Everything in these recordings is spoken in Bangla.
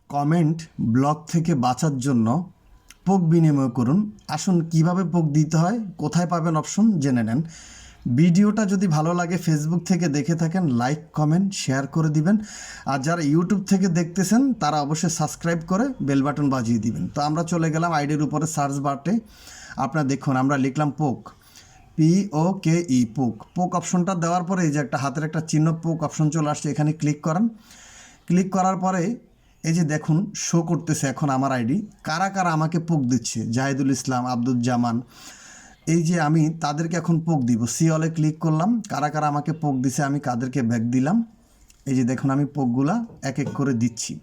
কমেন্ট ব্লক থেকে বাঁচার জন্য পোক বিনিময় করুন। আসুন কিভাবে পোক দিতে হয়, কোথায় পাবেন অপশন জেনে নেন। ভিডিওটা যদি ভালো লাগে ফেসবুক থেকে দেখে থাকেন লাইক কমেন্ট শেয়ার করে দিবেন, আর যারা ইউটিউব থেকে দেখতেছেন তারা অবশ্যই সাবস্ক্রাইব করে বেল বাটন বাজিয়ে দিবেন। তো আমরা চলে গেলাম আইডির উপরে সার্চ বারে। আপনারা দেখুন আমরা লিখলাম পোক, POKE পোক। পোক অপশনটা দেওয়ার পরে এই যে একটা হাতের একটা চিহ্ন পোক অপশন চলে আসছে, এখানে ক্লিক করেন। ক্লিক করার পরে এই যে দেখুন শো করতেছে এখন আমার আইডি, কারা কারা আমাকে পোক দিচ্ছে। জাহিদুল ইসলাম, আব্দুল জামান, এই যে আমি তাদেরকে এখন পোক দিব। সি অলে ক্লিক করলাম, কারা কারা আমাকে পোক দিছে আমি কাদেরকে ব্যাক দিলাম। এই যে দেখুন আমি পোকগুলা এক এক করে দিচ্ছি।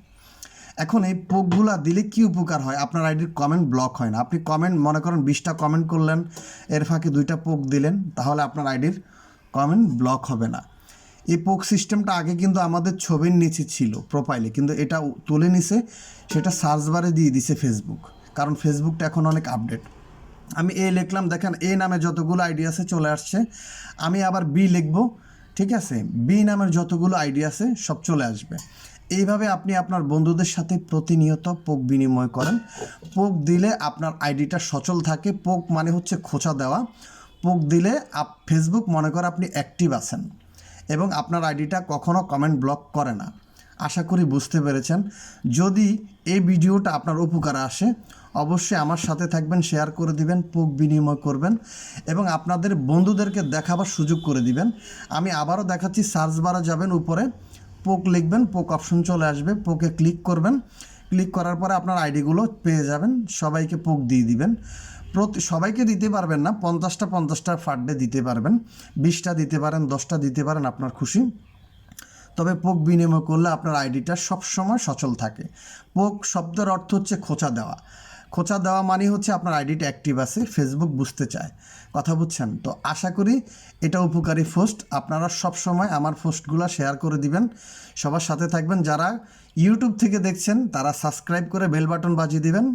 এখন এই পোকগুলা দিলে কি উপকার হয়, আপনার আইডির কমেন্ট ব্লক হয় না। আপনি কমেন্ট মনে করেন 20টা কমেন্ট করলেন, এর ফাঁকে 2টা পোক দিলেন, তাহলে আপনার আইডির কমেন্ট ব্লক হবে না। এই পোক সিস্টেমটা আগে কিন্তু আমাদের ছবির নিচে ছিল প্রোফাইলে, কিন্তু এটা তুলে নিছে, সেটা সার্চ বারে দিয়ে দিছে ফেসবুক, কারণ ফেসবুকটা এখন অনেক আপডেট। আমি এ লিখলাম, দেখেন এ নামে যতগুলো আইডি আছে চলে আসছে। আমি আবার বি লিখব, ঠিক আছে, বি নামের যতগুলো আইডি আছে সব চলে আসবে। এইভাবে আপনি আপনার বন্ধুদের সাথে প্রতিনিয়ত পোক বিনিময় করেন। পোক দিলে আপনার আইডিটা সচল থাকে। পোক মানে হচ্ছে খোঁচা দেওয়া। পোক দিলে ফেসবুক মনে করে আপনি অ্যাক্টিভ আছেন এবং আপনার আইডিটা কখনো কমেন্ট ব্লক করে না। আশা করি বুঝতে পেরেছেন। যদি এই ভিডিওটা আপনার উপকারে আসে অবশ্যই আমার সাথে থাকবেন, শেয়ার করে দিবেন, পোক বিনিময় করবেন এবং আপনাদের বন্ধুদেরকে দেখাবার সুযোগ করে দিবেন। আমি আবারও দেখাচ্ছি, সার্চ বারে যাবেন, উপরে পোক লিখবেন, পোক অপশন চলে আসবে, পোকে ক্লিক করবেন। ক্লিক করার পরে আপনার আইডিগুলো পেয়ে যাবেন। সবাইকে পোক দিয়ে দিবেন। সবাইকে দিতে পারবেন না, 50টা পার ডে দিতে পারবেন, 20টা দিতে পারেন, 10টা দিতে পারেন, আপনার খুশি। তবে পোক বিনিময় করলে আপনার আইডিটা সবসময় সচল থাকে। পোক শব্দের অর্থ হচ্ছে খোঁচা দেওয়া। খোঁচা দেওয়া মানে হচ্ছে আপনার আইডিটা অ্যাক্টিভ আছে, ফেসবুক বুঝতে চায়। কথা বুঝছেন তো? আশা করি এটা উপকারী পোস্ট। আপনারা সবসময় আমার পোস্টগুলো শেয়ার করে দিবেন, সবার সাথে থাকবেন। যারা ইউটিউব থেকে দেখছেন তারা সাবস্ক্রাইব করে বেল বাটন বাজিয়ে দিবেন।